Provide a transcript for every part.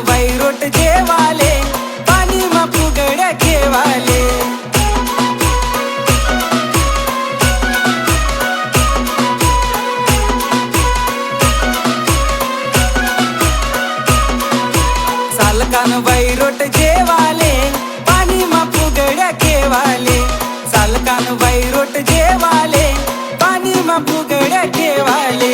बैरोट जेवाले पाणी मा फुगड्या खेवाले सालकान बैरोट जेवाले पाणी मा फुगड्या खेवाले सालकान बैरोट जेवाले पाणी मा फुगड्या खेवाले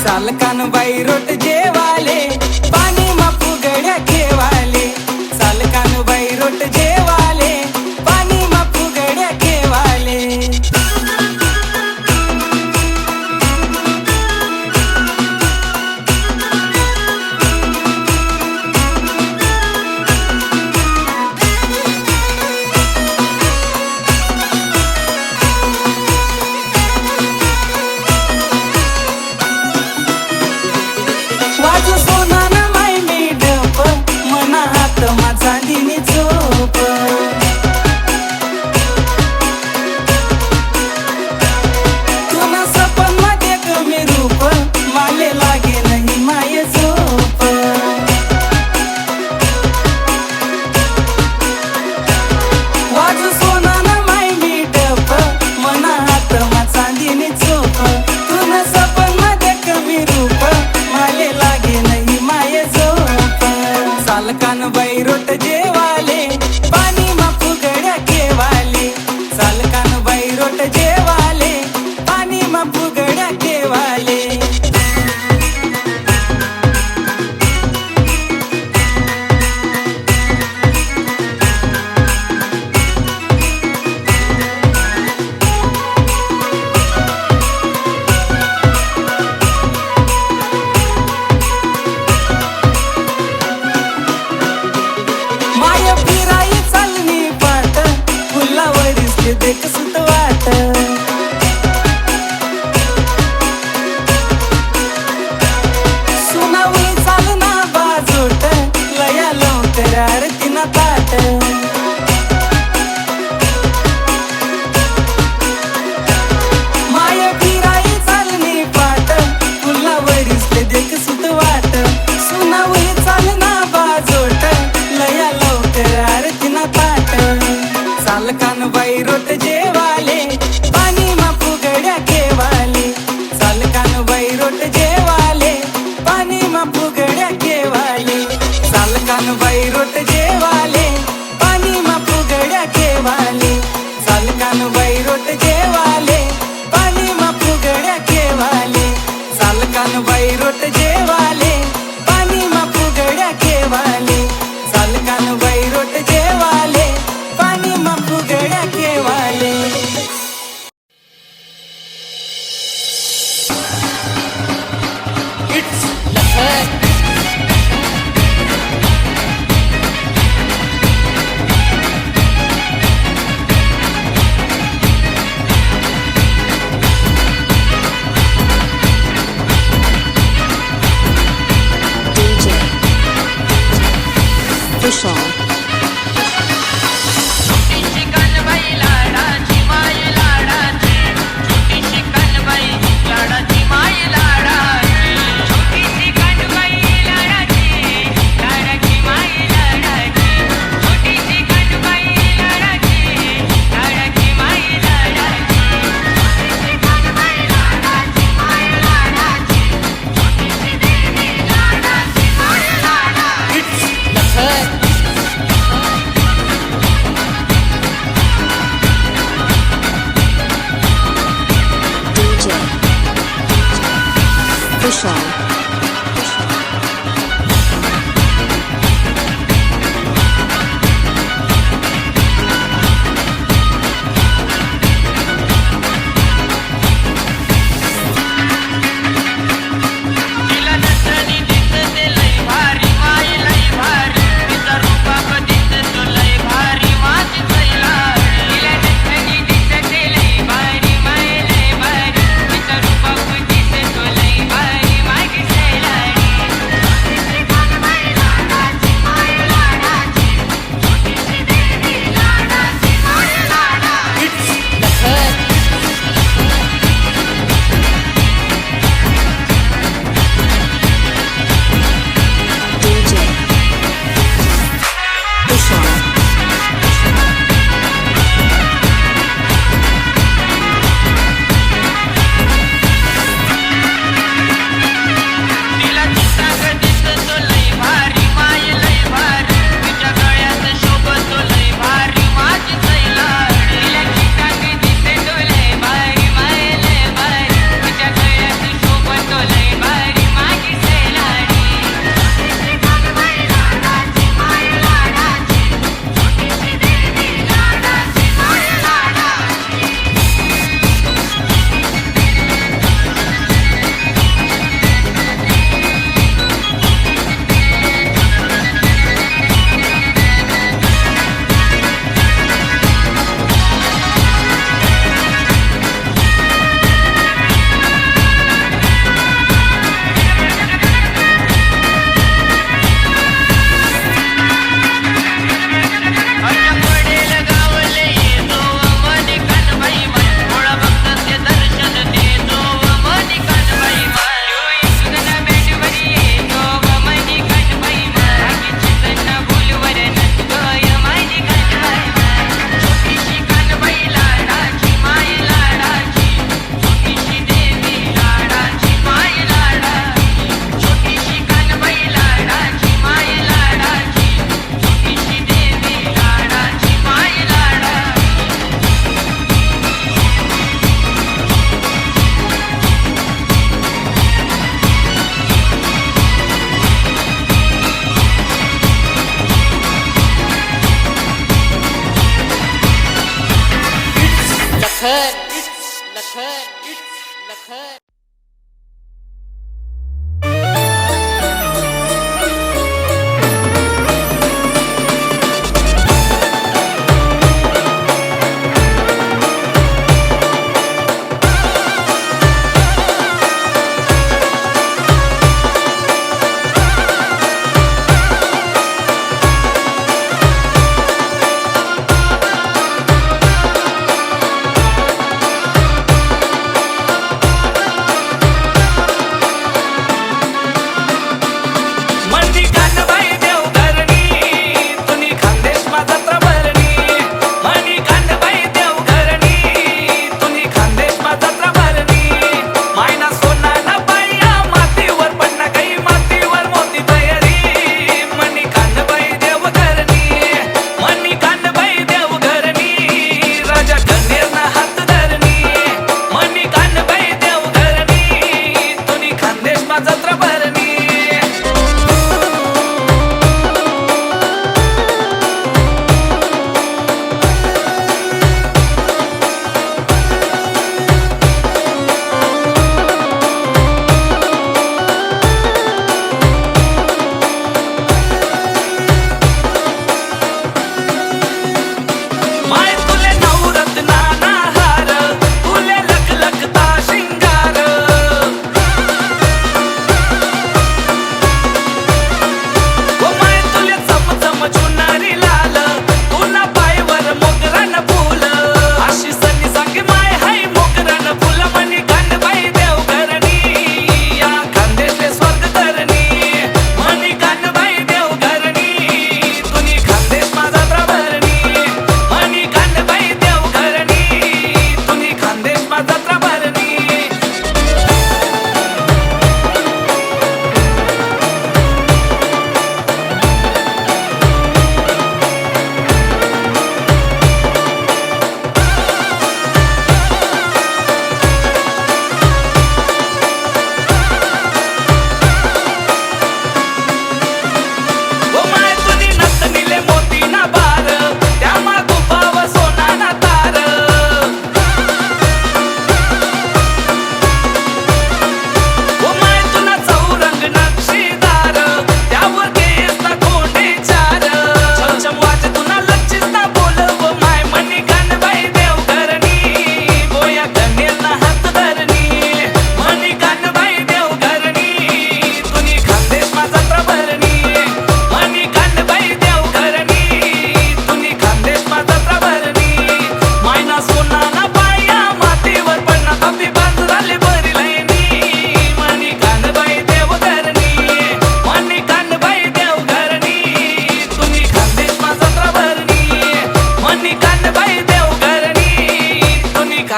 सालकान बैरोट जेवाले पाणी मा फुगड्या खेवाले सालकान बैरोट जेवाले पाणी मा फुगड्या खेवाले वाजू सोना ना माय मी डप मना हात मा चांदीनी झोप तुना सपन मध्ये कमी रूप माले लागे नाही माय झोप वाजू सोना ना माय मी डप मना हात मा चांदीनी झोप तुना सपन मध्ये कमी रूप माले लागे नाही माय झोप सालकान बैरोट जेवाले पाणी मा फुगड्या खेवाले सालकान बैरोट जेवाले पाणी मा फुगड्या खेवाले माय फिराई चालनी पाट फुलावरीसले देख सुत वाट सुनावळी चालना बाजोट लया लवकर आरतीना ताट माय फिराई चालनी पाट फुलावरीसले देख सुत वाट सुनावळी चालना बाजोट लया लवकर आरतीना ताट सालकान बैरोट जेवाले पाणी मा फुगड्या खेवाले सालकान बैरोट जेवाले पाणी मा फुगड्या खेवाले सालकान बैरोट जेवाले पाणी मा फुगड्या खेवाले सालकान बैरोट जेवाले पाणी मा फुगड्या खेवाले सालकान बैरोट जेवाले पाणी मा फुगड्या खेवाले सालकान बैरोट जेवाले पाणी मा फुगड्या खेवाले Tushar.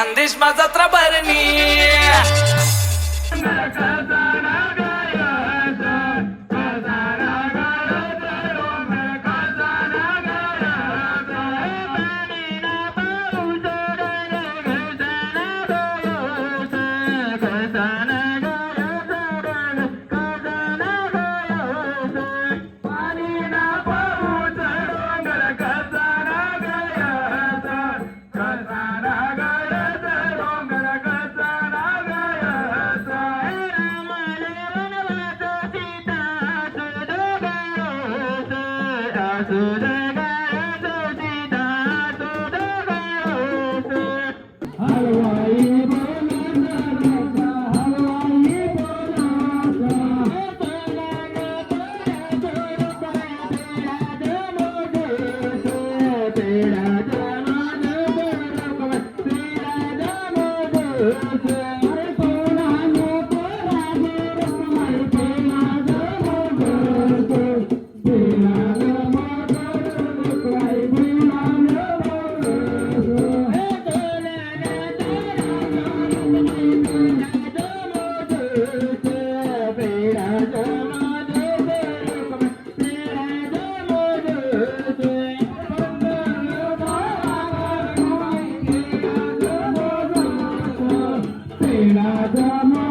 खानदेश माझा त्रभरणी Radha